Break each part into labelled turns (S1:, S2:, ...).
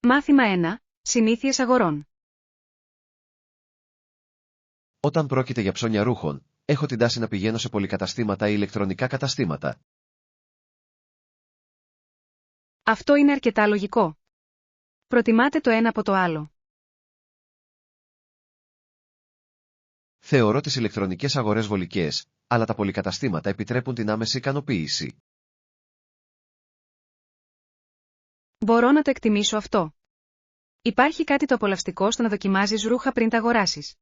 S1: Μάθημα 1. Συνήθειες αγορών.
S2: Όταν πρόκειται για ψώνια ρούχων, έχω την τάση να πηγαίνω σε πολυκαταστήματα ή ηλεκτρονικά καταστήματα.
S1: Αυτό είναι αρκετά λογικό. Προτιμάτε το ένα από το άλλο.
S2: Θεωρώ τις ηλεκτρονικές αγορές βολικές, αλλά τα πολυκαταστήματα επιτρέπουν την άμεση ικανοποίηση.
S1: Μπορώ να το εκτιμήσω αυτό. Υπάρχει κάτι το απολαυστικό στο να δοκιμάζεις ρούχα πριν τα αγοράσεις.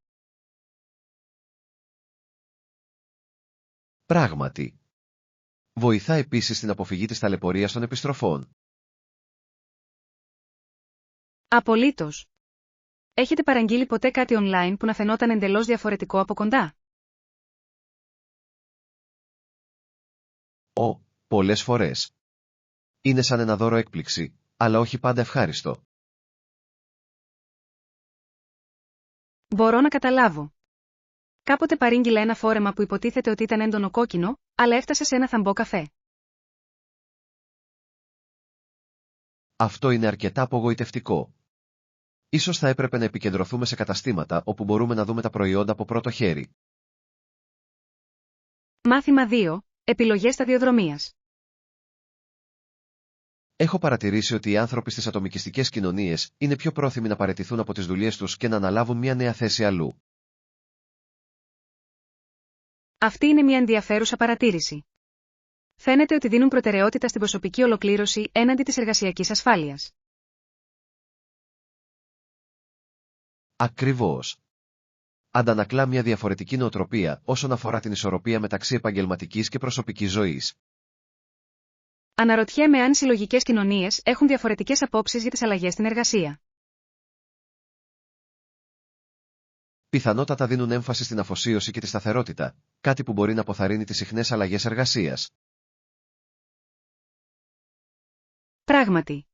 S2: Πράγματι. Βοηθά επίσης στην αποφυγή της ταλαιπωρίας των επιστροφών.
S1: Απολύτως. Έχετε παραγγείλει ποτέ κάτι online που να φαινόταν εντελώς διαφορετικό από κοντά?
S2: Πολλές φορές. Είναι σαν ένα δώρο έκπληξη, αλλά όχι πάντα ευχάριστο.
S1: Μπορώ να καταλάβω. Κάποτε παρήγγειλα ένα φόρεμα που υποτίθεται ότι ήταν έντονο κόκκινο, αλλά έφτασε σε ένα θαμπό καφέ.
S2: Αυτό είναι αρκετά απογοητευτικό. Ίσως θα έπρεπε να επικεντρωθούμε σε καταστήματα όπου μπορούμε να δούμε τα προϊόντα από πρώτο χέρι.
S1: Μάθημα 2. Επιλογές σταδιοδρομίας.
S2: Έχω παρατηρήσει ότι οι άνθρωποι στις ατομικιστικές κοινωνίες είναι πιο πρόθυμοι να παραιτηθούν από τις δουλειές τους και να αναλάβουν μια νέα θέση αλλού.
S1: Αυτή είναι μια ενδιαφέρουσα παρατήρηση. Φαίνεται ότι δίνουν προτεραιότητα στην προσωπική ολοκλήρωση έναντι της εργασιακής ασφάλειας.
S2: Ακριβώς. Αντανακλά μια διαφορετική νοοτροπία όσον αφορά την ισορροπία μεταξύ επαγγελματικής και προσωπικής ζωής.
S1: Αναρωτιέμαι αν οι συλλογικές κοινωνίες έχουν διαφορετικές απόψεις για τις αλλαγές στην εργασία.
S2: Πιθανότατα δίνουν έμφαση στην αφοσίωση και τη σταθερότητα, κάτι που μπορεί να αποθαρρύνει τις συχνές αλλαγές εργασίας.
S1: Πράγματι.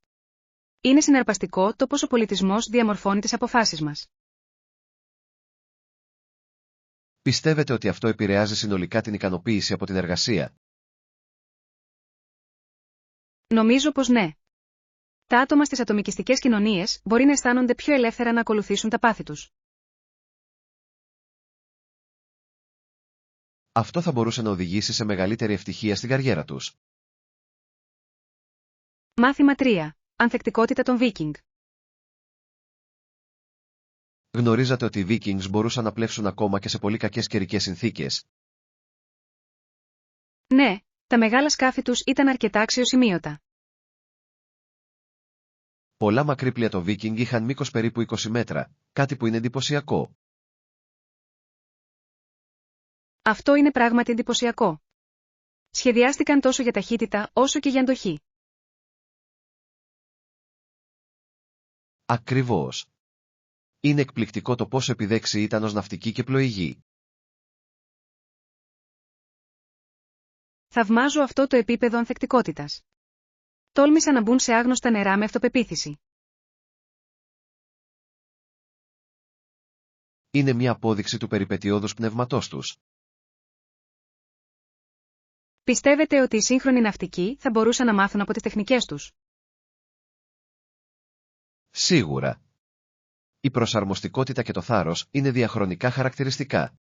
S1: Είναι συναρπαστικό το πώς ο πολιτισμός διαμορφώνει τις αποφάσεις μας.
S2: Πιστεύετε ότι αυτό επηρεάζει συνολικά την ικανοποίηση από την εργασία?
S1: Νομίζω πως ναι. Τα άτομα στις ατομικιστικές κοινωνίες μπορεί να αισθάνονται πιο ελεύθερα να ακολουθήσουν τα πάθη τους.
S2: Αυτό θα μπορούσε να οδηγήσει σε μεγαλύτερη ευτυχία στην καριέρα τους.
S1: Μάθημα 3. Ανθεκτικότητα των Βίκινγκ.
S2: Γνωρίζατε ότι οι Vikings μπορούσαν να πλεύσουν ακόμα και σε πολύ κακές καιρικές συνθήκες?
S1: Ναι, τα μεγάλα σκάφη τους ήταν αρκετά αξιοσημείωτα.
S2: Πολλά μακρύπλια των Viking είχαν μήκος περίπου 20 μέτρα, κάτι που είναι εντυπωσιακό.
S1: Αυτό είναι πράγματι εντυπωσιακό. Σχεδιάστηκαν τόσο για ταχύτητα όσο και για αντοχή.
S2: Ακριβώς. Είναι εκπληκτικό το πόσο επιδέξιοι ήταν ως ναυτικοί και πλοηγοί.
S1: Θαυμάζω αυτό το επίπεδο ανθεκτικότητας. Τόλμησαν να μπουν σε άγνωστα νερά με αυτοπεποίθηση.
S2: Είναι μια απόδειξη του περιπετειώδους πνεύματός τους.
S1: Πιστεύετε ότι οι σύγχρονοι ναυτικοί θα μπορούσαν να μάθουν από τις τεχνικές τους?
S2: Σίγουρα. Η προσαρμοστικότητα και το θάρρος είναι διαχρονικά χαρακτηριστικά.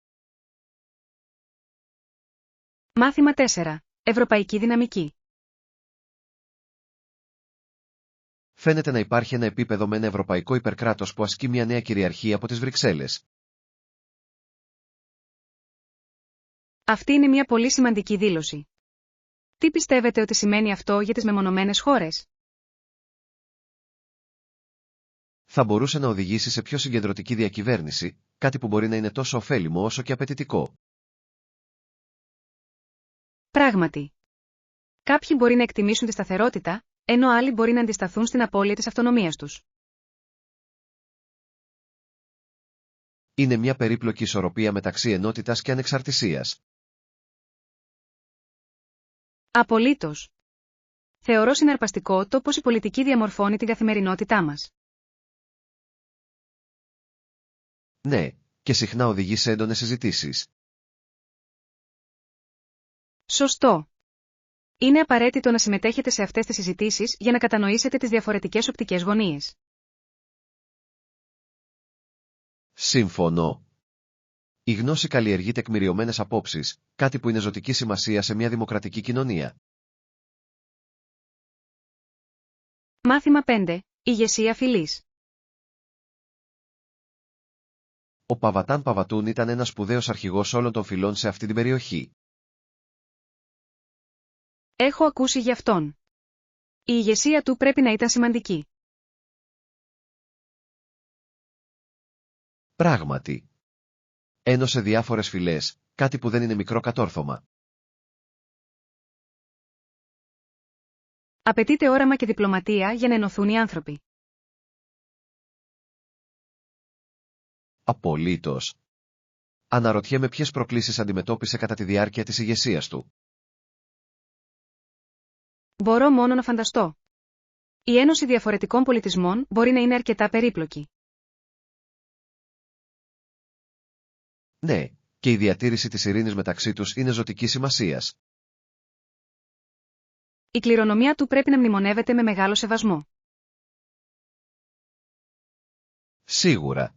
S1: Μάθημα 4. Ευρωπαϊκή δυναμική.
S2: Φαίνεται να υπάρχει ένα επίπεδο με ένα ευρωπαϊκό υπερκράτος που ασκεί μια νέα κυριαρχία από τις Βρυξέλλες.
S1: Αυτή είναι μια πολύ σημαντική δήλωση. Τι πιστεύετε ότι σημαίνει αυτό για τις μεμονωμένες χώρες?
S2: Θα μπορούσε να οδηγήσει σε πιο συγκεντρωτική διακυβέρνηση, κάτι που μπορεί να είναι τόσο ωφέλιμο όσο και απαιτητικό.
S1: Πράγματι. Κάποιοι μπορεί να εκτιμήσουν τη σταθερότητα, ενώ άλλοι μπορεί να αντισταθούν στην απώλεια της αυτονομίας τους.
S2: Είναι μια περίπλοκη ισορροπία μεταξύ ενότητας και ανεξαρτησίας.
S1: Απολύτως. Θεωρώ συναρπαστικό το πώς η πολιτική διαμορφώνει την καθημερινότητά μας.
S2: Ναι, και συχνά οδηγεί σε έντονες συζητήσεις.
S1: Σωστό. Είναι απαραίτητο να συμμετέχετε σε αυτές τις συζητήσεις για να κατανοήσετε τις διαφορετικές οπτικές γωνίες.
S2: Συμφωνώ. Η γνώση καλλιεργεί τεκμηριωμένες απόψεις, κάτι που είναι ζωτική σημασία σε μια δημοκρατική κοινωνία.
S1: Μάθημα 5. Ηγεσία φυλής.
S2: Ο Παβατάν Παβατούν ήταν ένας σπουδαίος αρχηγός όλων των φυλών σε αυτή την περιοχή.
S1: Έχω ακούσει γι' αυτόν. Η ηγεσία του πρέπει να ήταν σημαντική.
S2: Πράγματι. Ένωσε διάφορες φυλές, κάτι που δεν είναι μικρό κατόρθωμα.
S1: Απαιτείται όραμα και διπλωματία για να ενωθούν οι άνθρωποι.
S2: Απολύτως. Αναρωτιέμαι ποιες προκλήσεις αντιμετώπισε κατά τη διάρκεια της ηγεσίας του.
S1: Μπορώ μόνο να φανταστώ. Η ένωση διαφορετικών πολιτισμών μπορεί να είναι αρκετά περίπλοκη.
S2: Ναι, και η διατήρηση της ειρήνης μεταξύ τους είναι ζωτικής σημασίας.
S1: Η κληρονομιά του πρέπει να μνημονεύεται με μεγάλο σεβασμό.
S2: Σίγουρα.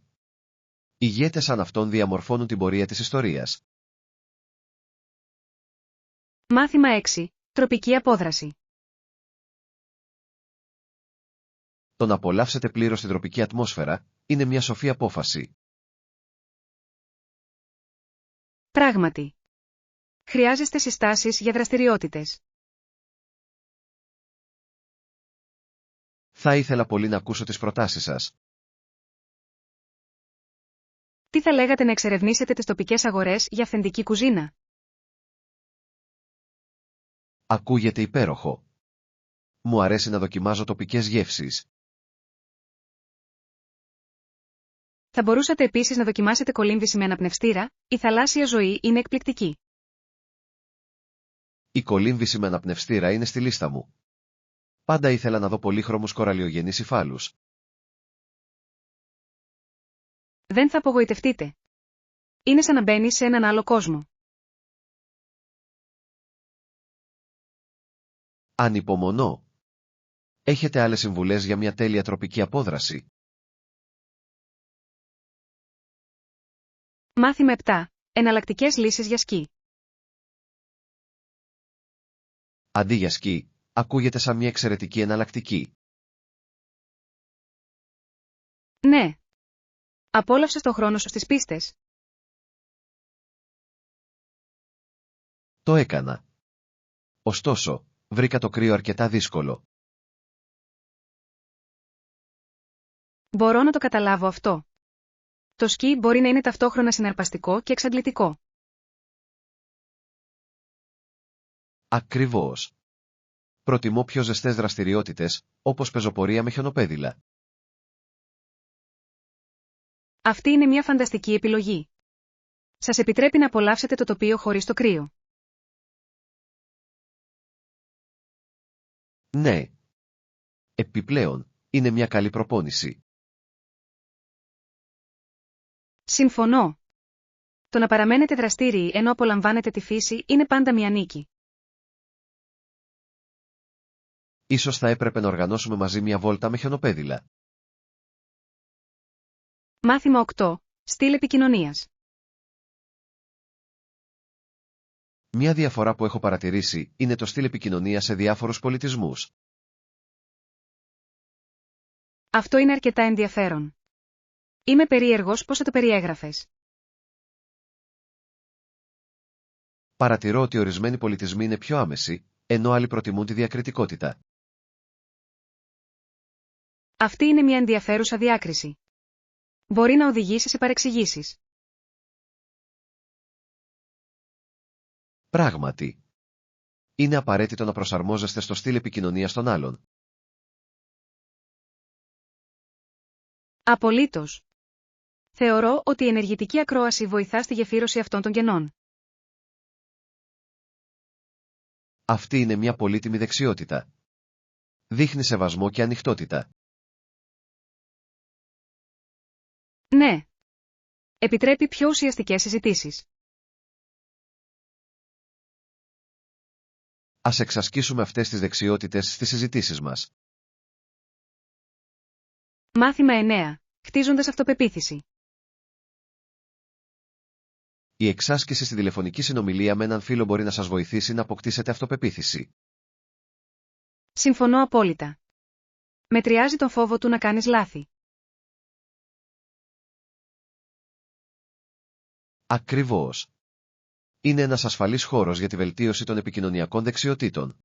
S2: Ηγέτες σαν αυτόν διαμορφώνουν την πορεία της ιστορίας.
S1: Μάθημα 6. Τροπική απόδραση.
S2: Το να απολαύσετε πλήρως την τροπική ατμόσφαιρα είναι μια σοφή απόφαση.
S1: Πράγματι. Χρειάζεστε συστάσεις για δραστηριότητες.
S2: Θα ήθελα πολύ να ακούσω τις προτάσεις σας.
S1: Τι θα λέγατε να εξερευνήσετε τις τοπικές αγορές για αυθεντική κουζίνα?
S2: Ακούγεται υπέροχο. Μου αρέσει να δοκιμάζω τοπικές γεύσεις.
S1: Θα μπορούσατε επίσης να δοκιμάσετε κολύμβηση με αναπνευστήρα, η θαλάσσια ζωή είναι εκπληκτική.
S2: Η κολύμβηση με αναπνευστήρα είναι στη λίστα μου. Πάντα ήθελα να δω πολύχρωμους κοραλιογενείς υφάλους.
S1: Δεν θα απογοητευτείτε. Είναι σαν να μπαίνεις σε έναν άλλο κόσμο.
S2: Ανυπομονώ. Έχετε άλλες συμβουλές για μια τέλεια τροπική απόδραση?
S1: Μάθημα 7. Εναλλακτικές λύσεις για σκι.
S2: Αντί για σκι, ακούγεται σαν μια εξαιρετική εναλλακτική.
S1: Ναι. Απόλαυσες το χρόνο σου στις πίστες.
S2: Το έκανα. Ωστόσο, βρήκα το κρύο αρκετά δύσκολο.
S1: Μπορώ να το καταλάβω αυτό. Το σκι μπορεί να είναι ταυτόχρονα συναρπαστικό και εξαντλητικό.
S2: Ακριβώς. Προτιμώ πιο ζεστές δραστηριότητες, όπως πεζοπορία με χιονοπέδιλα.
S1: Αυτή είναι μια φανταστική επιλογή. Σας επιτρέπει να απολαύσετε το τοπίο χωρίς το κρύο.
S2: Ναι. Επιπλέον, είναι μια καλή προπόνηση.
S1: Συμφωνώ. Το να παραμένετε δραστήριοι ενώ απολαμβάνετε τη φύση είναι πάντα μια νίκη.
S2: Ίσως θα έπρεπε να οργανώσουμε μαζί μια βόλτα με χιονοπέδιλα.
S1: Μάθημα 8. Στυλ επικοινωνίας.
S2: Μια διαφορά που έχω παρατηρήσει είναι το στυλ επικοινωνίας σε διάφορους πολιτισμούς.
S1: Αυτό είναι αρκετά ενδιαφέρον. Είμαι περίεργος πώς θα το περιέγραφες.
S2: Παρατηρώ ότι ορισμένοι πολιτισμοί είναι πιο άμεσοι, ενώ άλλοι προτιμούν τη διακριτικότητα.
S1: Αυτή είναι μια ενδιαφέρουσα διάκριση. Μπορεί να οδηγήσει σε παρεξηγήσεις.
S2: Πράγματι. Είναι απαραίτητο να προσαρμόζεστε στο στυλ επικοινωνίας των άλλων.
S1: Απολύτως. Θεωρώ ότι η ενεργητική ακρόαση βοηθά στη γεφύρωση αυτών των κενών.
S2: Αυτή είναι μια πολύτιμη δεξιότητα. Δείχνει σεβασμό και ανοιχτότητα.
S1: Ναι. Επιτρέπει πιο ουσιαστικές συζητήσεις.
S2: Ας εξασκήσουμε αυτές τις δεξιότητες στις συζητήσεις μας.
S1: Μάθημα 9. Χτίζοντας αυτοπεποίθηση.
S2: Η εξάσκηση στη τηλεφωνική συνομιλία με έναν φίλο μπορεί να σας βοηθήσει να αποκτήσετε αυτοπεποίθηση.
S1: Συμφωνώ απόλυτα. Μετριάζει τον φόβο του να κάνεις λάθη.
S2: Ακριβώς. Είναι ένας ασφαλής χώρος για τη βελτίωση των επικοινωνιακών δεξιοτήτων.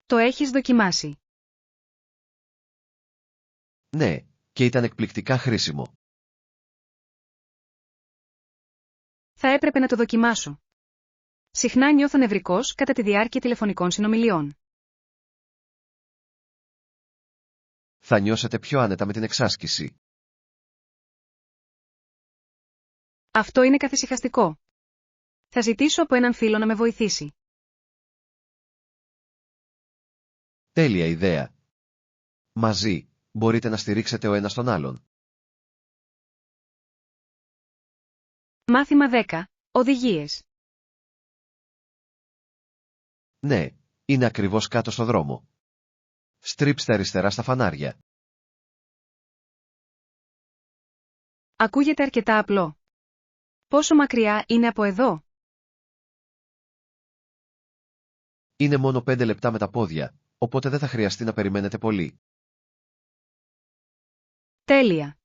S1: Το έχεις δοκιμάσει?
S2: Ναι, και ήταν εκπληκτικά χρήσιμο.
S1: Θα έπρεπε να το δοκιμάσω. Συχνά νιώθω νευρικός κατά τη διάρκεια τηλεφωνικών συνομιλιών.
S2: Θα νιώσετε πιο άνετα με την εξάσκηση.
S1: Αυτό είναι καθησυχαστικό. Θα ζητήσω από έναν φίλο να με βοηθήσει.
S2: Τέλεια ιδέα. Μαζί, μπορείτε να στηρίξετε ο ένας τον άλλον.
S1: Μάθημα 10. Οδηγίες.
S2: Ναι, είναι ακριβώς κάτω στο δρόμο. Στρίψτε αριστερά στα φανάρια.
S1: Ακούγεται αρκετά απλό. Πόσο μακριά είναι από εδώ?
S2: Είναι μόνο 5 λεπτά με τα πόδια, οπότε δεν θα χρειαστεί να περιμένετε πολύ.
S1: Τέλεια.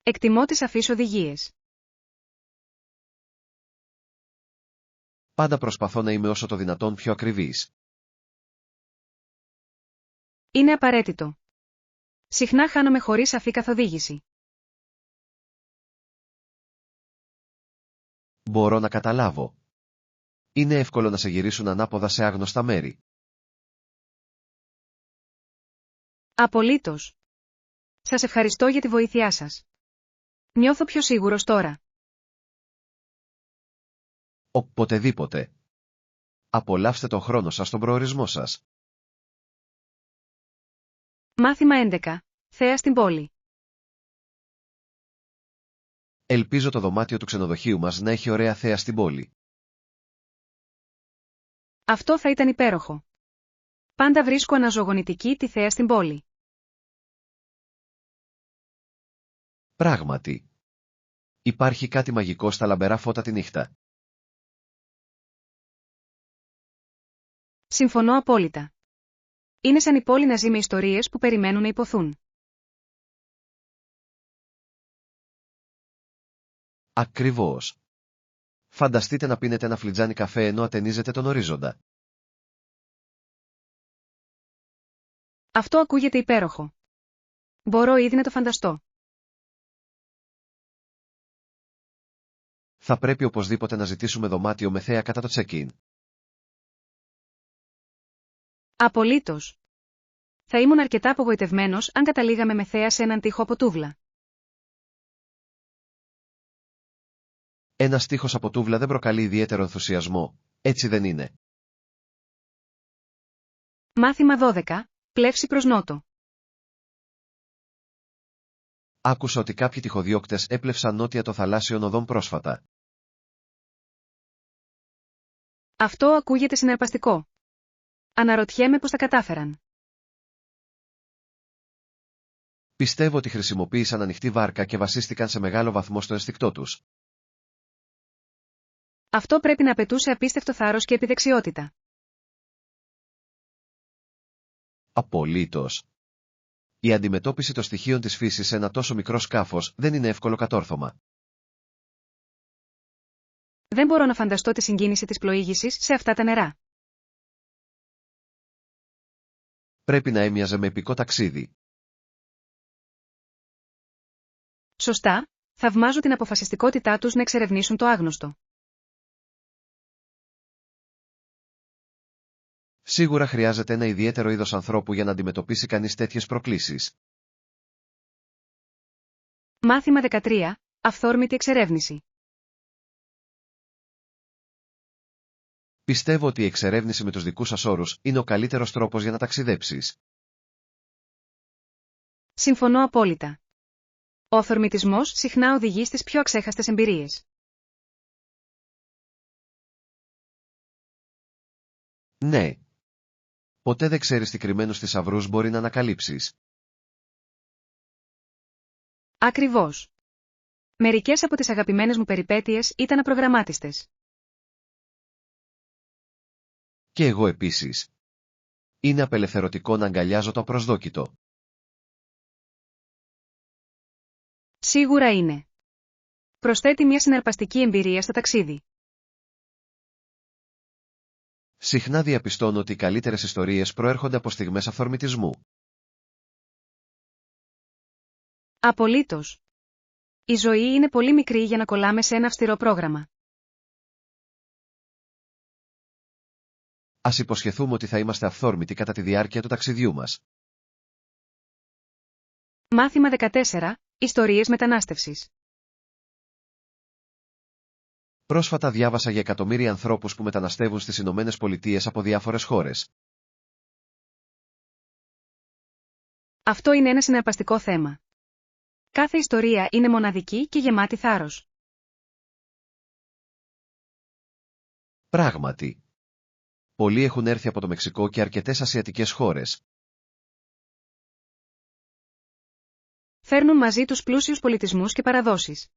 S1: Εκτιμώ τις σαφείς οδηγίες.
S2: Πάντα προσπαθώ να είμαι όσο το δυνατόν πιο ακριβής.
S1: Είναι απαραίτητο. Συχνά χάνομαι χωρίς σαφή καθοδήγηση.
S2: Μπορώ να καταλάβω. Είναι εύκολο να σε γυρίσουν ανάποδα σε άγνωστα μέρη.
S1: Απολύτως. Σας ευχαριστώ για τη βοήθειά σας. Νιώθω πιο σίγουρος τώρα.
S2: Οποτεδήποτε. Απολαύστε τον χρόνο σας στον προορισμό σας.
S1: Μάθημα 11. Θέα στην πόλη.
S2: Ελπίζω το δωμάτιο του ξενοδοχείου μας να έχει ωραία θέα στην πόλη.
S1: Αυτό θα ήταν υπέροχο. Πάντα βρίσκω αναζωογονητική τη θέα στην πόλη.
S2: Πράγματι. Υπάρχει κάτι μαγικό στα λαμπερά φώτα τη νύχτα.
S1: Συμφωνώ απόλυτα. Είναι σαν η πόλη να ζει με ιστορίες που περιμένουν να υποθούν.
S2: Ακριβώς. Φανταστείτε να πίνετε ένα φλιτζάνι καφέ ενώ ατενίζετε τον ορίζοντα.
S1: Αυτό ακούγεται υπέροχο. Μπορώ ήδη να το φανταστώ.
S2: Θα πρέπει οπωσδήποτε να ζητήσουμε δωμάτιο με θέα κατά το check-in.
S1: Απολύτως. Θα ήμουν αρκετά απογοητευμένος αν καταλήγαμε με θέα σε έναν τοίχο από τούβλα.
S2: Ένας τοίχος από τούβλα δεν προκαλεί ιδιαίτερο ενθουσιασμό, έτσι δεν είναι.
S1: Μάθημα 12. Πλεύση προς νότο.
S2: Άκουσα ότι κάποιοι τυχοδιώκτες έπλευσαν νότια των θαλάσσιων οδών πρόσφατα.
S1: Αυτό ακούγεται συναρπαστικό. Αναρωτιέμαι πώς τα κατάφεραν.
S2: Πιστεύω ότι χρησιμοποίησαν ανοιχτή βάρκα και βασίστηκαν σε μεγάλο βαθμό στο ενστικτό τους.
S1: Αυτό πρέπει να απαιτούσε απίστευτο θάρρος και επιδεξιότητα.
S2: Απολύτως. Η αντιμετώπιση των στοιχείων της φύσης σε ένα τόσο μικρό σκάφος δεν είναι εύκολο κατόρθωμα.
S1: Δεν μπορώ να φανταστώ τη συγκίνηση της πλοήγησης σε αυτά τα νερά.
S2: Πρέπει να έμοιαζε με επικό ταξίδι.
S1: Σωστά, θαυμάζω την αποφασιστικότητά τους να εξερευνήσουν το άγνωστο.
S2: Σίγουρα χρειάζεται ένα ιδιαίτερο είδος ανθρώπου για να αντιμετωπίσει κανείς τέτοιες προκλήσεις.
S1: Μάθημα 13. Αυθόρμητη εξερεύνηση.
S2: Πιστεύω ότι η εξερεύνηση με τους δικούς σας όρους είναι ο καλύτερος τρόπος για να ταξιδέψεις.
S1: Συμφωνώ απόλυτα. Ο αυθορμητισμός συχνά οδηγεί στις πιο αξέχαστες εμπειρίες.
S2: Ναι. Ποτέ δεν ξέρεις τι κρυμμένους θησαυρούς μπορεί να ανακαλύψεις.
S1: Ακριβώς. Μερικές από τις αγαπημένες μου περιπέτειες ήταν απρογραμμάτιστες.
S2: Και εγώ επίσης. Είναι απελευθερωτικό να αγκαλιάζω το απροσδόκητο.
S1: Σίγουρα είναι. Προσθέτει μια συναρπαστική εμπειρία στο ταξίδι.
S2: Συχνά διαπιστώνω ότι οι καλύτερες ιστορίες προέρχονται από στιγμές αυθορμητισμού.
S1: Απολύτως. Η ζωή είναι πολύ μικρή για να κολλάμε σε ένα αυστηρό πρόγραμμα.
S2: Ας υποσχεθούμε ότι θα είμαστε αυθόρμητοι κατά τη διάρκεια του ταξιδιού μας.
S1: Μάθημα 14. Ιστορίες μετανάστευσης.
S2: Πρόσφατα διάβασα για εκατομμύρια ανθρώπους που μεταναστεύουν στις Ηνωμένες Πολιτείες από διάφορες χώρες.
S1: Αυτό είναι ένα συναρπαστικό θέμα. Κάθε ιστορία είναι μοναδική και γεμάτη θάρρος.
S2: Πράγματι. Πολλοί έχουν έρθει από το Μεξικό και αρκετές ασιατικές χώρες.
S1: Φέρνουν μαζί τους πλούσιους πολιτισμούς και παραδόσεις.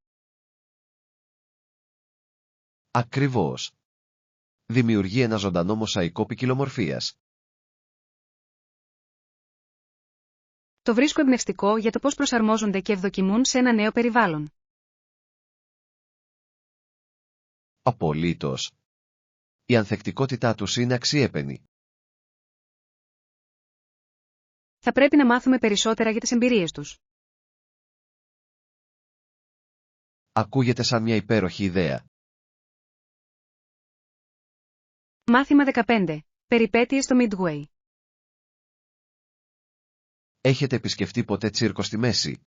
S2: Ακριβώς. Δημιουργεί ένα ζωντανό μοσαϊκό ποικιλομορφίας.
S1: Το βρίσκω εμπνευστικό για το πώς προσαρμόζονται και ευδοκιμούν σε ένα νέο περιβάλλον.
S2: Απολύτως. Η ανθεκτικότητά τους είναι αξιέπαινη.
S1: Θα πρέπει να μάθουμε περισσότερα για τις εμπειρίες τους.
S2: Ακούγεται σαν μια υπέροχη ιδέα.
S1: Μάθημα 15. Περιπέτειες στο Midway.
S2: Έχετε επισκεφτεί ποτέ τσίρκο στη μέση?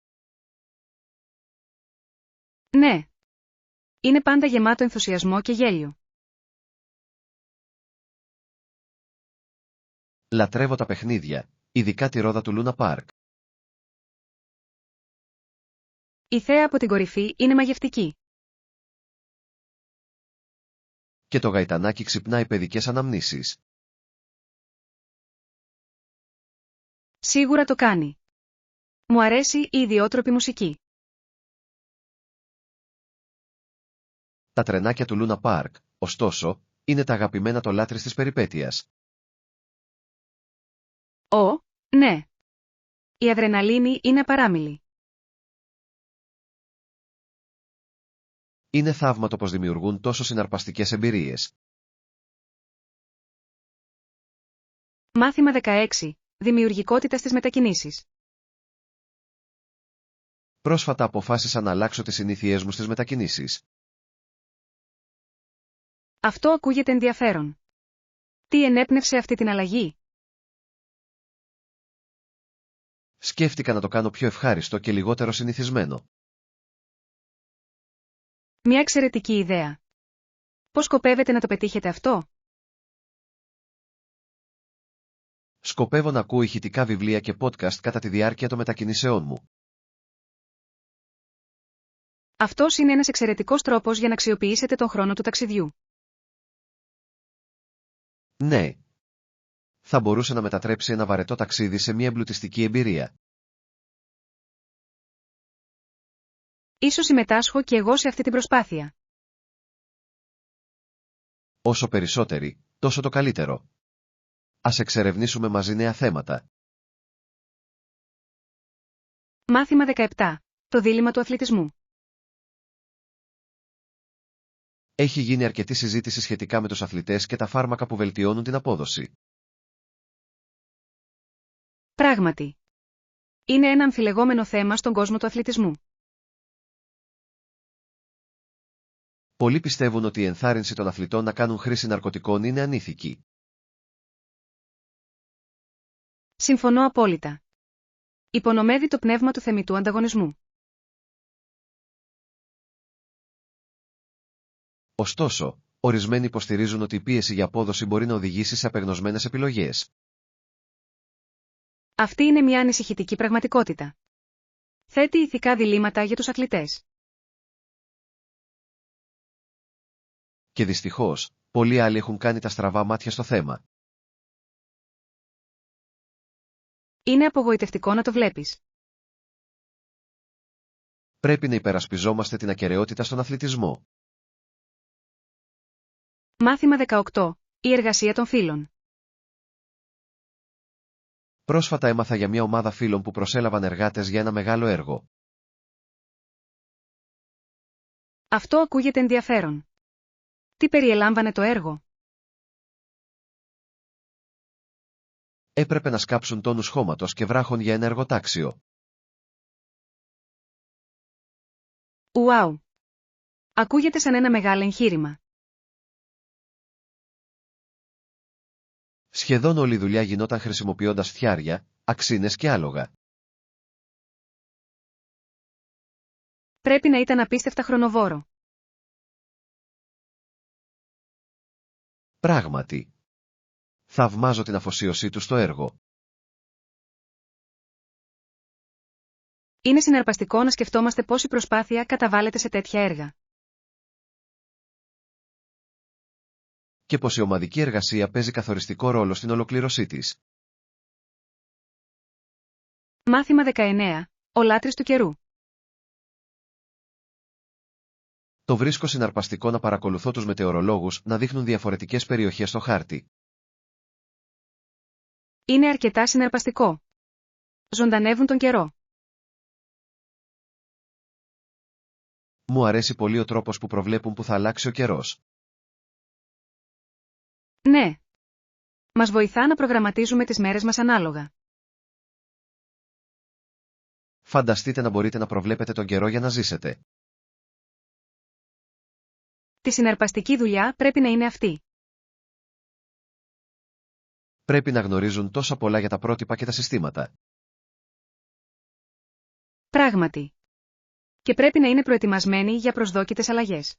S1: Ναι. Είναι πάντα γεμάτο ενθουσιασμό και γέλιο.
S2: Λατρεύω τα παιχνίδια, ειδικά τη ρόδα του Λούνα Πάρκ.
S1: Η θέα από την κορυφή είναι μαγευτική.
S2: Και το γαϊτανάκι ξυπνάει παιδικές αναμνήσεις.
S1: Σίγουρα το κάνει. Μου αρέσει η ιδιότροπη μουσική.
S2: Τα τρενάκια του Λούνα Πάρκ, ωστόσο, είναι τα αγαπημένα το λάτρης της περιπέτειας.
S1: Ναι. Η αδρεναλίνη είναι απαράμιλη.
S2: Είναι θαύματο πως δημιουργούν τόσο συναρπαστικές εμπειρίες.
S1: Μάθημα 16. Δημιουργικότητα στις μετακινήσεις.
S2: Πρόσφατα αποφάσισα να αλλάξω τις συνήθειές μου στις μετακινήσεις.
S1: Αυτό ακούγεται ενδιαφέρον. Τι ενέπνευσε αυτή την αλλαγή?
S2: Σκέφτηκα να το κάνω πιο ευχάριστο και λιγότερο συνηθισμένο.
S1: Μια εξαιρετική ιδέα. Πώς σκοπεύετε να το πετύχετε αυτό?
S2: Σκοπεύω να ακούω ηχητικά βιβλία και podcast κατά τη διάρκεια των μετακινήσεών μου.
S1: Αυτός είναι ένας εξαιρετικός τρόπος για να αξιοποιήσετε τον χρόνο του ταξιδιού.
S2: Ναι. Θα μπορούσε να μετατρέψει ένα βαρετό ταξίδι σε μια εμπλουτιστική εμπειρία.
S1: Ίσως συμμετάσχω και εγώ σε αυτή την προσπάθεια.
S2: Όσο περισσότεροι, τόσο το καλύτερο. Ας εξερευνήσουμε μαζί νέα θέματα.
S1: Μάθημα 17. Το δίλημμα του αθλητισμού.
S2: Έχει γίνει αρκετή συζήτηση σχετικά με τους αθλητές και τα φάρμακα που βελτιώνουν την απόδοση.
S1: Πράγματι. Είναι ένα αμφιλεγόμενο θέμα στον κόσμο του αθλητισμού.
S2: Πολλοί πιστεύουν ότι η ενθάρρυνση των αθλητών να κάνουν χρήση ναρκωτικών είναι ανήθικη.
S1: Συμφωνώ απόλυτα. Υπονομεύει το πνεύμα του θεμιτού ανταγωνισμού.
S2: Ωστόσο, ορισμένοι υποστηρίζουν ότι η πίεση για απόδοση μπορεί να οδηγήσει σε απεγνωσμένες επιλογές.
S1: Αυτή είναι μια ανησυχητική πραγματικότητα. Θέτει ηθικά διλήμματα για τους αθλητές.
S2: Και δυστυχώς, πολλοί άλλοι έχουν κάνει τα στραβά μάτια στο θέμα.
S1: Είναι απογοητευτικό να το βλέπεις.
S2: Πρέπει να υπερασπιζόμαστε την ακεραιότητα στον αθλητισμό.
S1: Μάθημα 18. Η εργασία των φίλων.
S2: Πρόσφατα έμαθα για μια ομάδα φίλων που προσέλαβαν εργάτες για ένα μεγάλο έργο.
S1: Αυτό ακούγεται ενδιαφέρον. Τι περιελάμβανε το έργο?
S2: Έπρεπε να σκάψουν τόνους χώματος και βράχων για ένα εργοτάξιο.
S1: Ουάου! Ακούγεται σαν ένα μεγάλο εγχείρημα.
S2: Σχεδόν όλη η δουλειά γινόταν χρησιμοποιώντας φτιάρια, αξίνες και άλογα.
S1: Πρέπει να ήταν απίστευτα χρονοβόρο.
S2: Πράγματι. Θαυμάζω την αφοσίωσή του στο έργο.
S1: Είναι συναρπαστικό να σκεφτόμαστε πόση προσπάθεια καταβάλλεται σε τέτοια έργα.
S2: Και πως η ομαδική εργασία παίζει καθοριστικό ρόλο στην ολοκλήρωσή της.
S1: Μάθημα 19. Ο λάτρης του καιρού.
S2: Το βρίσκω συναρπαστικό να παρακολουθώ τους μετεωρολόγους να δείχνουν διαφορετικές περιοχές στο χάρτη.
S1: Είναι αρκετά συναρπαστικό. Ζωντανεύουν τον καιρό.
S2: Μου αρέσει πολύ ο τρόπος που προβλέπουν που θα αλλάξει ο καιρός.
S1: Ναι. Μας βοηθά να προγραμματίζουμε τις μέρες μας ανάλογα.
S2: Φανταστείτε να μπορείτε να προβλέπετε τον καιρό για να ζήσετε.
S1: Τη συναρπαστική δουλειά πρέπει να είναι αυτή.
S2: Πρέπει να γνωρίζουν τόσα πολλά για τα πρότυπα και τα συστήματα.
S1: Πράγματι. Και πρέπει να είναι προετοιμασμένοι για προσδόκητες αλλαγές.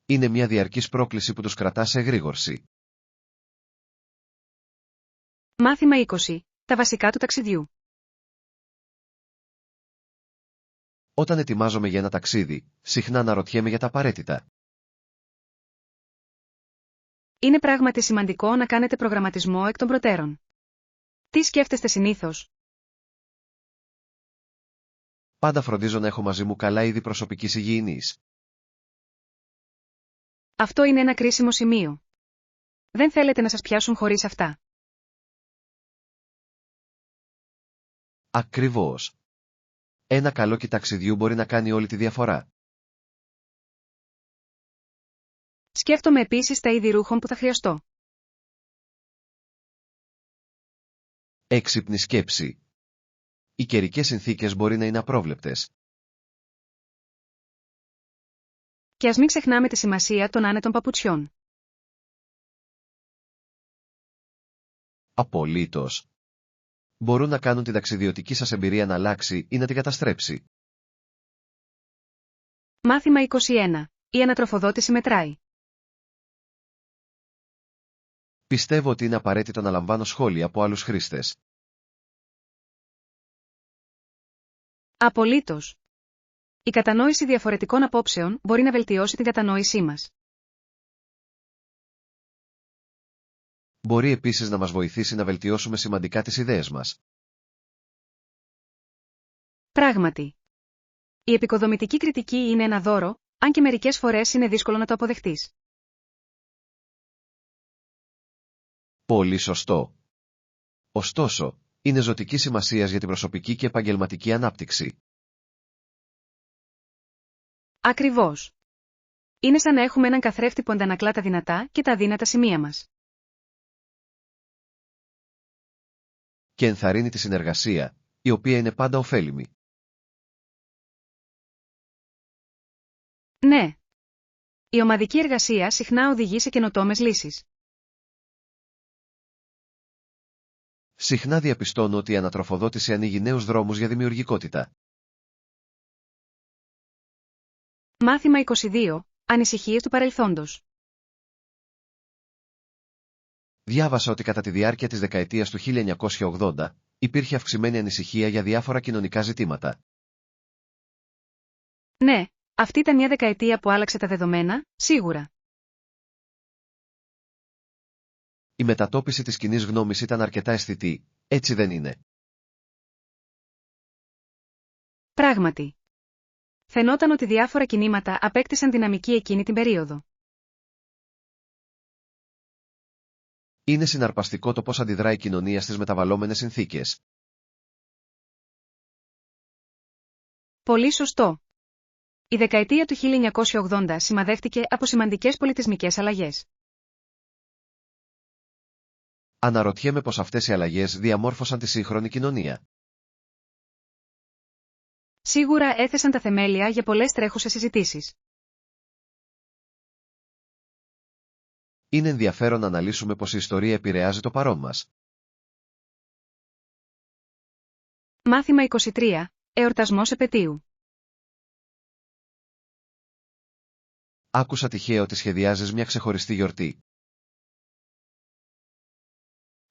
S2: Είναι μια διαρκής πρόκληση που τους κρατά σε εγρήγορση.
S1: Μάθημα 20. Τα βασικά του ταξιδιού.
S2: Όταν ετοιμάζομαι για ένα ταξίδι, συχνά αναρωτιέμαι για τα απαραίτητα.
S1: Είναι πράγματι σημαντικό να κάνετε προγραμματισμό εκ των προτέρων. Τι σκέφτεστε συνήθως?
S2: Πάντα φροντίζω να έχω μαζί μου καλά είδη προσωπικής υγιεινής.
S1: Αυτό είναι ένα κρίσιμο σημείο. Δεν θέλετε να σας πιάσουν χωρίς αυτά.
S2: Ακριβώς. Ένα καλό kit ταξιδιού μπορεί να κάνει όλη τη διαφορά.
S1: Σκέφτομαι επίσης τα είδη ρούχων που θα χρειαστώ.
S2: Έξυπνη σκέψη. Οι καιρικές συνθήκες μπορεί να είναι απρόβλεπτες.
S1: Και ας μην ξεχνάμε τη σημασία των άνετων παπουτσιών.
S2: Απολύτως. Μπορούν να κάνουν την ταξιδιωτική σας εμπειρία να αλλάξει ή να την καταστρέψει.
S1: Μάθημα 21. Η ανατροφοδότηση μετράει.
S2: Πιστεύω ότι είναι απαραίτητο να λαμβάνω σχόλια από άλλους χρήστες.
S1: Απολύτως. Η κατανόηση διαφορετικών απόψεων μπορεί να βελτιώσει την κατανόησή μας.
S2: Μπορεί επίσης να μας βοηθήσει να βελτιώσουμε σημαντικά τις ιδέες μας.
S1: Πράγματι. Η επικοδομητική κριτική είναι ένα δώρο, αν και μερικές φορές είναι δύσκολο να το αποδεχτείς.
S2: Πολύ σωστό. Ωστόσο, είναι ζωτική σημασίας για την προσωπική και επαγγελματική ανάπτυξη.
S1: Ακριβώς. Είναι σαν να έχουμε έναν καθρέφτη που αντανακλά τα δυνατά και τα αδύνατα σημεία μας.
S2: Και ενθαρρύνει τη συνεργασία, η οποία είναι πάντα ωφέλιμη.
S1: Ναι. Η ομαδική εργασία συχνά οδηγεί σε καινοτόμες λύσεις.
S2: Συχνά διαπιστώνω ότι η ανατροφοδότηση ανοίγει νέους δρόμους για δημιουργικότητα.
S1: Μάθημα 22. Ανησυχίες του παρελθόντος.
S2: Διάβασα ότι κατά τη διάρκεια της δεκαετίας του 1980 υπήρχε αυξημένη ανησυχία για διάφορα κοινωνικά ζητήματα.
S1: Ναι, αυτή ήταν μια δεκαετία που άλλαξε τα δεδομένα, σίγουρα.
S2: Η μετατόπιση της κοινής γνώμης ήταν αρκετά αισθητή, έτσι δεν είναι?
S1: Πράγματι. Φαινόταν ότι διάφορα κινήματα απέκτησαν δυναμική εκείνη την περίοδο.
S2: Είναι συναρπαστικό το πώς αντιδρά η κοινωνία στις μεταβαλλόμενες συνθήκες.
S1: Πολύ σωστό. Η δεκαετία του 1980 σημαδεύτηκε από σημαντικές πολιτισμικές αλλαγές.
S2: Αναρωτιέμαι πως αυτές οι αλλαγές διαμόρφωσαν τη σύγχρονη κοινωνία.
S1: Σίγουρα έθεσαν τα θεμέλια για πολλές τρέχουσες συζητήσεις.
S2: Είναι ενδιαφέρον να αναλύσουμε πως η ιστορία επηρεάζει το παρόν μας.
S1: Μάθημα 23. Εορτασμός επετείου.
S2: Άκουσα τυχαία ότι σχεδιάζεις μια ξεχωριστή γιορτή.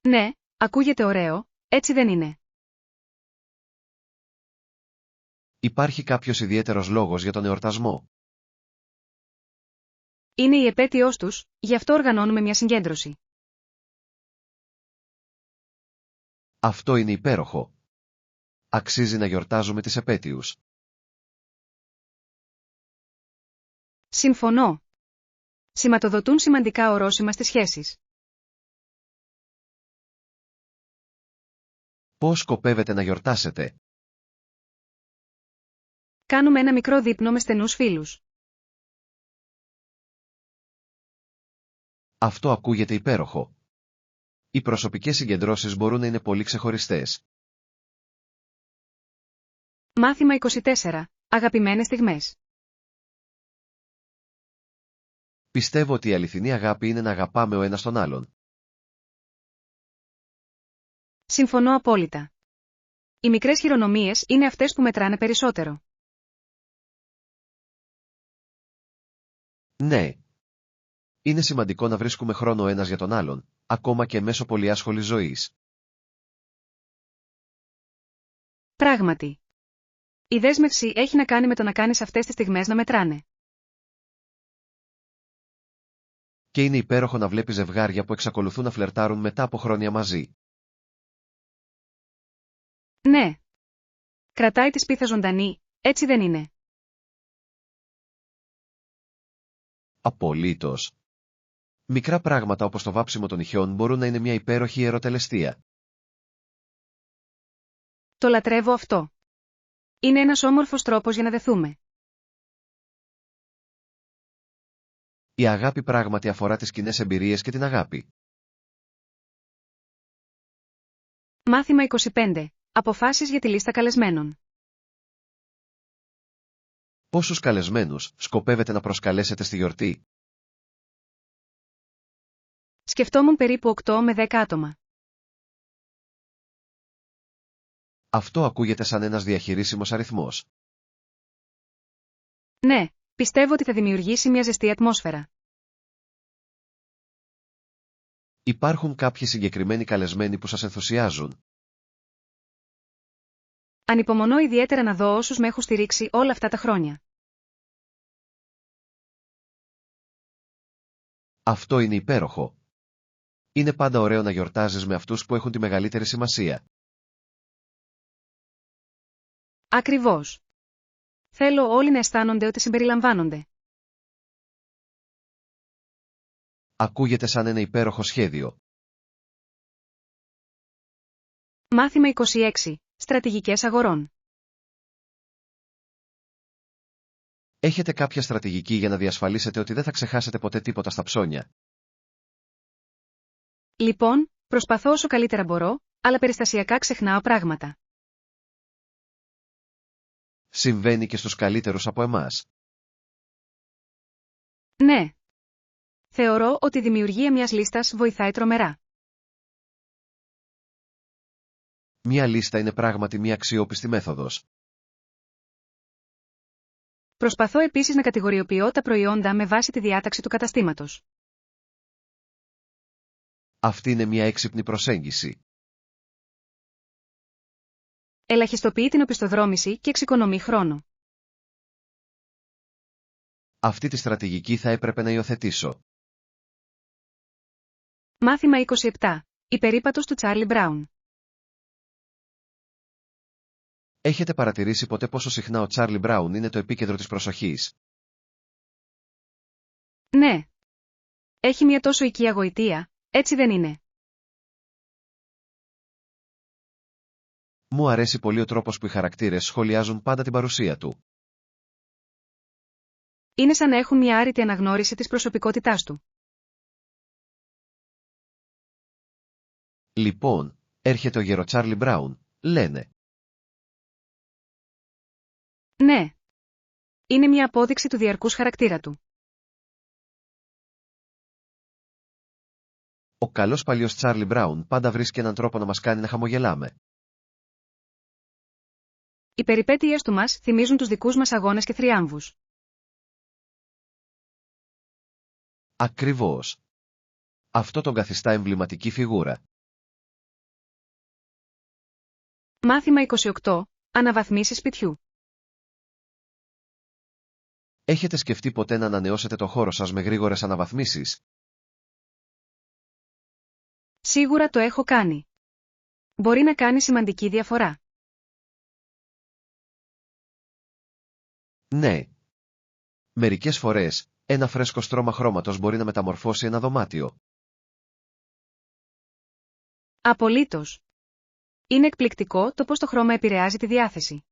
S1: Ναι, ακούγεται ωραίο, έτσι δεν είναι?
S2: Υπάρχει κάποιος ιδιαίτερος λόγος για τον εορτασμό?
S1: Είναι η επέτειος τους, γι' αυτό οργανώνουμε μια συγκέντρωση.
S2: Αυτό είναι υπέροχο. Αξίζει να γιορτάζουμε τις επέτειους.
S1: Συμφωνώ. Σηματοδοτούν σημαντικά ορόσημα στις σχέσεις.
S2: Πώς σκοπεύετε να γιορτάσετε?
S1: Κάνουμε ένα μικρό δείπνο με στενούς φίλους.
S2: Αυτό ακούγεται υπέροχο. Οι προσωπικές συγκεντρώσεις μπορούν να είναι πολύ ξεχωριστές.
S1: Μάθημα 24. Αγαπημένες στιγμές.
S2: Πιστεύω ότι η αληθινή αγάπη είναι να αγαπάμε ο ένας τον άλλον.
S1: Συμφωνώ απόλυτα. Οι μικρές χειρονομίες είναι αυτές που μετράνε περισσότερο.
S2: Ναι. Είναι σημαντικό να βρίσκουμε χρόνο ο ένας για τον άλλον, ακόμα και μέσω πολύ άσχολης ζωής.
S1: Πράγματι. Η δέσμευση έχει να κάνει με το να κάνεις αυτές τις στιγμές να μετράνε.
S2: Και είναι υπέροχο να βλέπεις ζευγάρια που εξακολουθούν να φλερτάρουν μετά από χρόνια μαζί.
S1: Ναι. Κρατάει τη σπίθα ζωντανή, έτσι δεν είναι?
S2: Απολύτως. Μικρά πράγματα όπως το βάψιμο των νυχιών μπορούν να είναι μια υπέροχη ιεροτελεστία.
S1: Το λατρεύω αυτό. Είναι ένας όμορφος τρόπος για να δεθούμε.
S2: Η αγάπη πράγματι αφορά τις κοινές εμπειρίες και την αγάπη.
S1: Μάθημα 25. Αποφάσεις για τη λίστα καλεσμένων.
S2: Πόσους καλεσμένους σκοπεύετε να προσκαλέσετε στη γιορτή?
S1: Σκεφτόμουν περίπου 8 με 10 άτομα.
S2: Αυτό ακούγεται σαν ένας διαχειρίσιμος αριθμός.
S1: Ναι, πιστεύω ότι θα δημιουργήσει μια ζεστή ατμόσφαιρα.
S2: Υπάρχουν κάποιοι συγκεκριμένοι καλεσμένοι που σας ενθουσιάζουν?
S1: Ανυπομονώ ιδιαίτερα να δω όσους με έχουν στηρίξει όλα αυτά τα χρόνια.
S2: Αυτό είναι υπέροχο. Είναι πάντα ωραίο να γιορτάζεις με αυτούς που έχουν τη μεγαλύτερη σημασία.
S1: Ακριβώς. Θέλω όλοι να αισθάνονται ότι συμπεριλαμβάνονται.
S2: Ακούγεται σαν ένα υπέροχο σχέδιο.
S1: Μάθημα 26. Στρατηγικές αγορών.
S2: Έχετε κάποια στρατηγική για να διασφαλίσετε ότι δεν θα ξεχάσετε ποτέ τίποτα στα ψώνια?
S1: Λοιπόν, προσπαθώ όσο καλύτερα μπορώ, αλλά περιστασιακά ξεχνάω πράγματα.
S2: Συμβαίνει και στους καλύτερους από εμάς.
S1: Ναι. Θεωρώ ότι η δημιουργία μιας λίστας βοηθάει τρομερά.
S2: Μια λίστα είναι πράγματι μια αξιόπιστη μέθοδος.
S1: Προσπαθώ επίσης να κατηγοριοποιώ τα προϊόντα με βάση τη διάταξη του καταστήματος.
S2: Αυτή είναι μια έξυπνη προσέγγιση.
S1: Ελαχιστοποιεί την οπισθοδρόμηση και εξοικονομεί χρόνο.
S2: Αυτή τη στρατηγική θα έπρεπε να υιοθετήσω.
S1: Μάθημα 27. Η περίπατος του Τσάρλι Μπράουν.
S2: Έχετε παρατηρήσει ποτέ πόσο συχνά ο Τσάρλι Μπράουν είναι το επίκεντρο της προσοχής?
S1: Ναι. Έχει μια τόσο οικία γοητεία, έτσι δεν είναι?
S2: Μου αρέσει πολύ ο τρόπος που οι χαρακτήρες σχολιάζουν πάντα την παρουσία του.
S1: Είναι σαν να έχουν μια άρρητη αναγνώριση της προσωπικότητάς του.
S2: Λοιπόν, έρχεται ο γερο Τσάρλι Μπράουν, λένε.
S1: Ναι. Είναι μια απόδειξη του διαρκούς χαρακτήρα του.
S2: Ο καλός παλιός Τσάρλι Μπράουν πάντα βρίσκει έναν τρόπο να μας κάνει να χαμογελάμε.
S1: Οι περιπέτειες του μας θυμίζουν τους δικούς μας αγώνες και θριάμβους.
S2: Ακριβώς. Αυτό τον καθιστά εμβληματική φιγούρα.
S1: Μάθημα 28. Αναβαθμίσεις σπιτιού.
S2: Έχετε σκεφτεί ποτέ να ανανεώσετε το χώρο σας με γρήγορες αναβαθμίσεις?
S1: Σίγουρα το έχω κάνει. Μπορεί να κάνει σημαντική διαφορά.
S2: Ναι. Μερικές φορές, ένα φρέσκο στρώμα χρώματος μπορεί να μεταμορφώσει ένα δωμάτιο.
S1: Απολύτως. Είναι εκπληκτικό το πώς το χρώμα επηρεάζει τη διάθεση.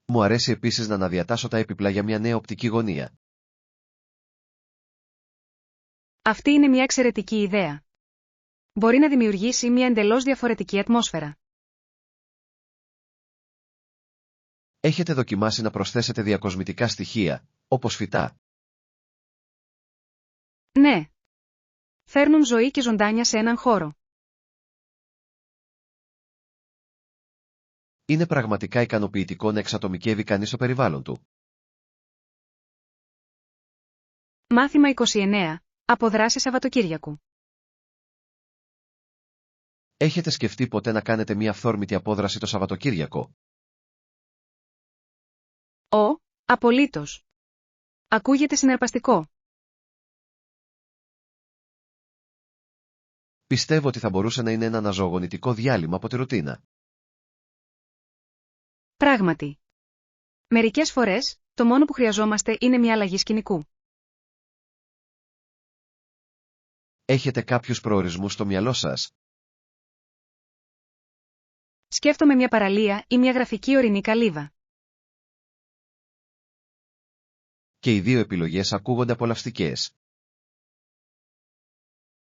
S2: Μου αρέσει επίσης να αναδιατάσσω τα έπιπλα για μια νέα οπτική γωνία.
S1: Αυτή είναι μια εξαιρετική ιδέα. Μπορεί να δημιουργήσει μια εντελώς διαφορετική ατμόσφαιρα.
S2: Έχετε δοκιμάσει να προσθέσετε διακοσμητικά στοιχεία, όπως φυτά?
S1: Ναι. Φέρνουν ζωή και ζωντάνια σε έναν χώρο.
S2: Είναι πραγματικά ικανοποιητικό να εξατομικεύει κανείς το περιβάλλον του.
S1: Μάθημα 29. Αποδράσεις Σαββατοκύριακου.
S2: Έχετε σκεφτεί ποτέ να κάνετε μια αυθόρμητη απόδραση το Σαββατοκύριακο?
S1: Απολύτως. Ακούγεται συναρπαστικό.
S2: Πιστεύω ότι θα μπορούσε να είναι ένα αναζωογονητικό διάλειμμα από τη ρουτίνα.
S1: Πράγματι. Μερικές φορές, το μόνο που χρειαζόμαστε είναι μια αλλαγή σκηνικού.
S2: Έχετε κάποιους προορισμούς στο μυαλό σας?
S1: Σκέφτομαι μια παραλία ή μια γραφική ορεινή καλύβα.
S2: Και οι δύο επιλογές ακούγονται απολαυστικές.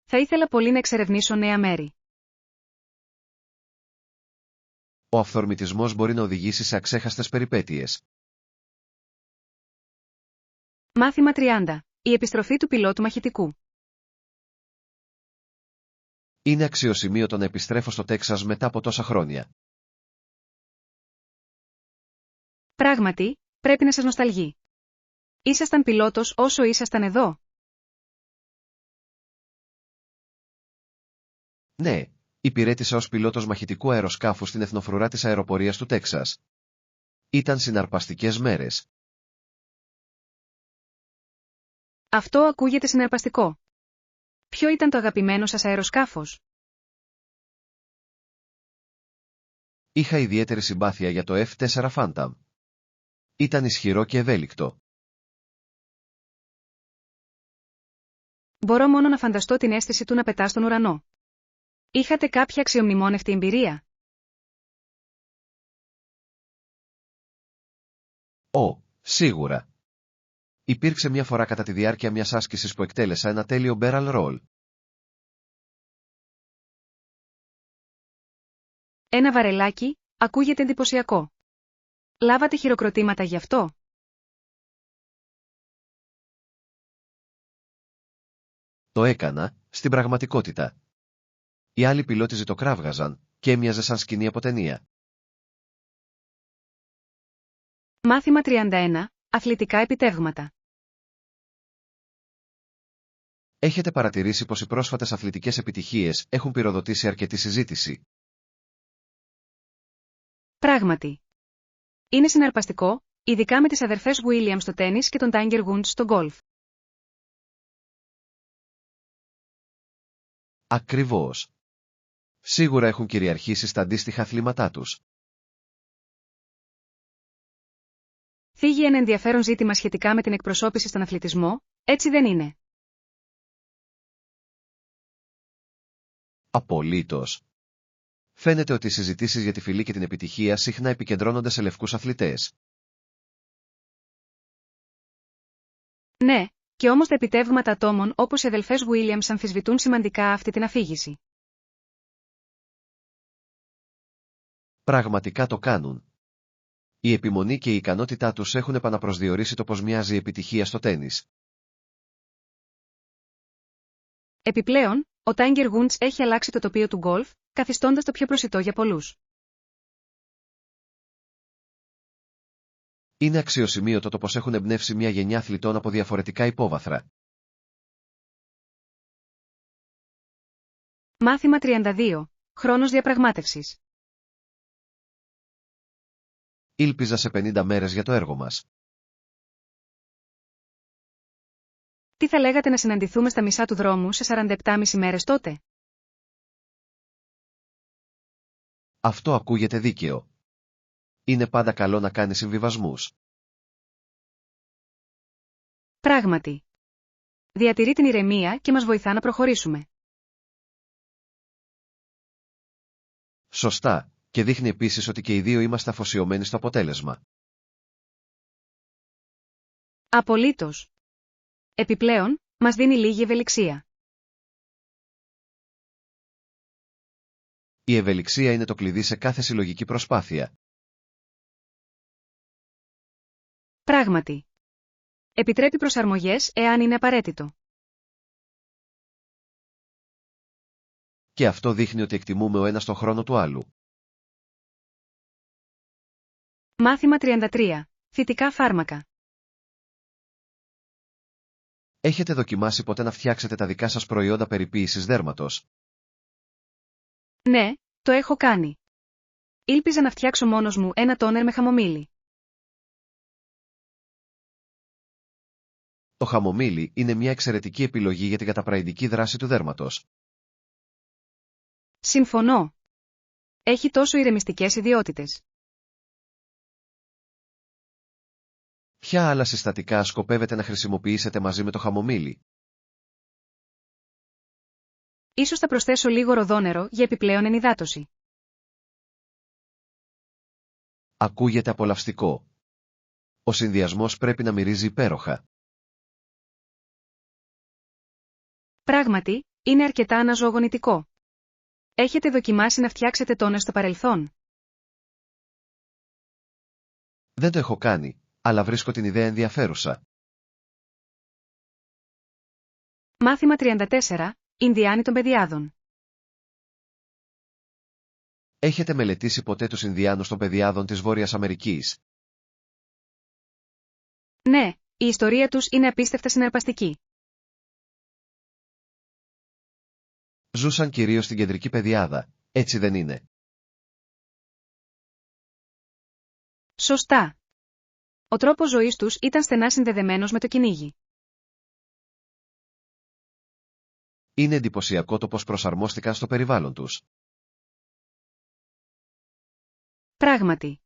S1: Θα ήθελα πολύ να εξερευνήσω νέα μέρη.
S2: Ο αυθορμητισμός μπορεί να οδηγήσει σε αξέχαστες περιπέτειες.
S1: Μάθημα 30. Η επιστροφή του πιλότου μαχητικού.
S2: Είναι αξιοσημείωτο να επιστρέφω στο Τέξας μετά από τόσα χρόνια.
S1: Πράγματι, πρέπει να σας νοσταλγεί. Ήσασταν πιλότος όσο ήσασταν εδώ.
S2: Ναι, υπηρέτησα ως πιλότος μαχητικού αεροσκάφου στην εθνοφρουρά της αεροπορίας του Τέξας. Ήταν συναρπαστικές μέρες.
S1: Αυτό ακούγεται συναρπαστικό. Ποιο ήταν το αγαπημένο σας αεροσκάφος?
S2: Είχα ιδιαίτερη συμπάθεια για το F-4 Phantom. Ήταν ισχυρό και ευέλικτο.
S1: Μπορώ μόνο να φανταστώ την αίσθηση του να πετά στον ουρανό. Είχατε κάποια αξιομνημόνευτη εμπειρία?
S2: Σίγουρα. Υπήρξε μια φορά κατά τη διάρκεια μιας άσκησης που εκτέλεσα ένα τέλειο barrel roll.
S1: Ένα βαρελάκι, ακούγεται εντυπωσιακό. Λάβατε χειροκροτήματα γι' αυτό?
S2: Το έκανα, στην πραγματικότητα. Οι άλλοι πιλότοι ζητοκράβγαζαν, και έμοιαζε σαν σκηνή από ταινία.
S1: Μάθημα 31. Αθλητικά επιτεύγματα.
S2: Έχετε παρατηρήσει πως οι πρόσφατες αθλητικές επιτυχίες έχουν πυροδοτήσει αρκετή συζήτηση?
S1: Πράγματι. Είναι συναρπαστικό, ειδικά με τις αδερφές Williams στο τένις και τον Tiger Woods στο γκολφ.
S2: Ακριβώς. Σίγουρα έχουν κυριαρχήσει στα αντίστοιχα αθλήματά τους.
S1: Θίγει ένα ενδιαφέρον ζήτημα σχετικά με την εκπροσώπηση στον αθλητισμό, έτσι δεν είναι?
S2: Απολύτως. Φαίνεται ότι οι συζητήσεις για τη φυλή και την επιτυχία συχνά επικεντρώνονται σε λευκούς αθλητές.
S1: Ναι, και όμως τα επιτεύγματα ατόμων όπως οι αδελφές Williams αμφισβητούν σημαντικά αυτή την αφήγηση.
S2: Πραγματικά το κάνουν. Η επιμονή και η ικανότητά τους έχουν επαναπροσδιορίσει το πώς μοιάζει η επιτυχία στο τένις.
S1: Επιπλέον, ο Tiger Woods έχει αλλάξει το τοπίο του γκολφ, καθιστώντας το πιο προσιτό για πολλούς.
S2: Είναι αξιοσημείωτο το πως έχουν εμπνεύσει μια γενιά αθλητών από διαφορετικά υπόβαθρα.
S1: Μάθημα 32. Χρόνος διαπραγμάτευσης.
S2: Ήλπιζα σε 50 μέρες για το έργο μας.
S1: Τι θα λέγατε να συναντηθούμε στα μισά του δρόμου σε 47,5 μέρες τότε?
S2: Αυτό ακούγεται δίκαιο. Είναι πάντα καλό να κάνει συμβιβασμούς.
S1: Πράγματι. Διατηρεί την ηρεμία και μας βοηθά να προχωρήσουμε.
S2: Σωστά, και δείχνει επίσης ότι και οι δύο είμαστε αφοσιωμένοι στο αποτέλεσμα.
S1: Απολύτως. Επιπλέον, μας δίνει λίγη ευελιξία.
S2: Η ευελιξία είναι το κλειδί σε κάθε συλλογική προσπάθεια.
S1: Πράγματι. Επιτρέπει προσαρμογές εάν είναι απαραίτητο.
S2: Και αυτό δείχνει ότι εκτιμούμε ο ένας τον χρόνο του άλλου.
S1: Μάθημα 33. Φυτικά φάρμακα.
S2: Έχετε δοκιμάσει ποτέ να φτιάξετε τα δικά σας προϊόντα περιποίησης δέρματος?
S1: Ναι, το έχω κάνει. Ήλπιζα να φτιάξω μόνος μου ένα τόνερ με χαμομήλι.
S2: Το χαμομήλι είναι μια εξαιρετική επιλογή για την καταπραϊντική δράση του δέρματος.
S1: Συμφωνώ. Έχει τόσο ηρεμιστικές ιδιότητες.
S2: Ποια άλλα συστατικά σκοπεύετε να χρησιμοποιήσετε μαζί με το χαμομήλι?
S1: Ίσως θα προσθέσω λίγο ροδόνερο για επιπλέον ενυδάτωση.
S2: Ακούγεται απολαυστικό. Ο συνδυασμός πρέπει να μυρίζει υπέροχα.
S1: Πράγματι, είναι αρκετά αναζωογονητικό. Έχετε δοκιμάσει να φτιάξετε τόνερ στο παρελθόν?
S2: Δεν το έχω κάνει, αλλά βρίσκω την ιδέα ενδιαφέρουσα.
S1: Μάθημα 34. Ινδιάνοι των Παιδιάδων.
S2: Έχετε μελετήσει ποτέ τους Ινδιάνους των Παιδιάδων της Βόρειας Αμερικής?
S1: Ναι, η ιστορία τους είναι απίστευτα συναρπαστική.
S2: Ζούσαν κυρίως στην κεντρική πεδιάδα, έτσι δεν είναι?
S1: Σωστά. Ο τρόπος ζωής τους ήταν στενά συνδεδεμένος με το κυνήγι.
S2: Είναι εντυπωσιακό το πως προσαρμόστηκαν στο περιβάλλον τους.
S1: Πράγματι.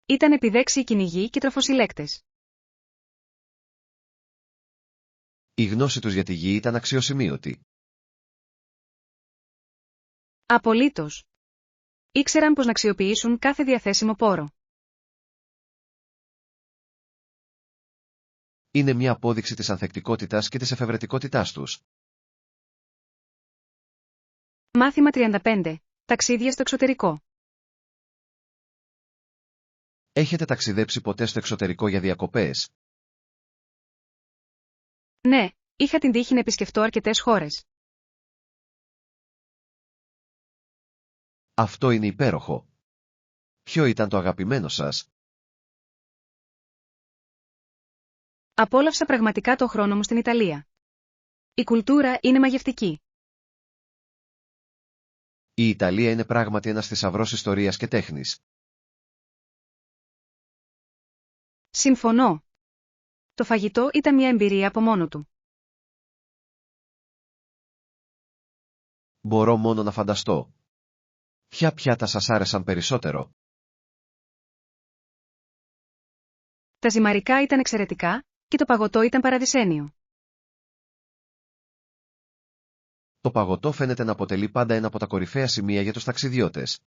S1: Ήταν επιδέξιοι κυνηγοί και τροφοσυλλέκτες.
S2: Η γνώση τους για τη γη ήταν αξιοσημείωτη.
S1: Απολύτως. Ήξεραν πώς να αξιοποιήσουν κάθε διαθέσιμο πόρο.
S2: Είναι μια απόδειξη της ανθεκτικότητας και της εφευρετικότητάς τους.
S1: Μάθημα 35. Ταξίδια στο εξωτερικό.
S2: Έχετε ταξιδέψει ποτέ στο εξωτερικό για διακοπές?
S1: Ναι, είχα την τύχη να επισκεφτώ αρκετές χώρες.
S2: Αυτό είναι υπέροχο. Ποιο ήταν το αγαπημένο σας?
S1: Απόλαυσα πραγματικά το χρόνο μου στην Ιταλία. Η κουλτούρα είναι μαγευτική.
S2: Η Ιταλία είναι πράγματι ένας θησαυρός ιστορίας και τέχνης.
S1: Συμφωνώ. Το φαγητό ήταν μια εμπειρία από μόνο του.
S2: Μπορώ μόνο να φανταστώ. Ποια πιάτα σας άρεσαν περισσότερο?
S1: Τα ζυμαρικά ήταν εξαιρετικά, και το παγωτό ήταν παραδεισένιο.
S2: Το παγωτό φαίνεται να αποτελεί πάντα ένα από τα κορυφαία σημεία για τους ταξιδιώτες.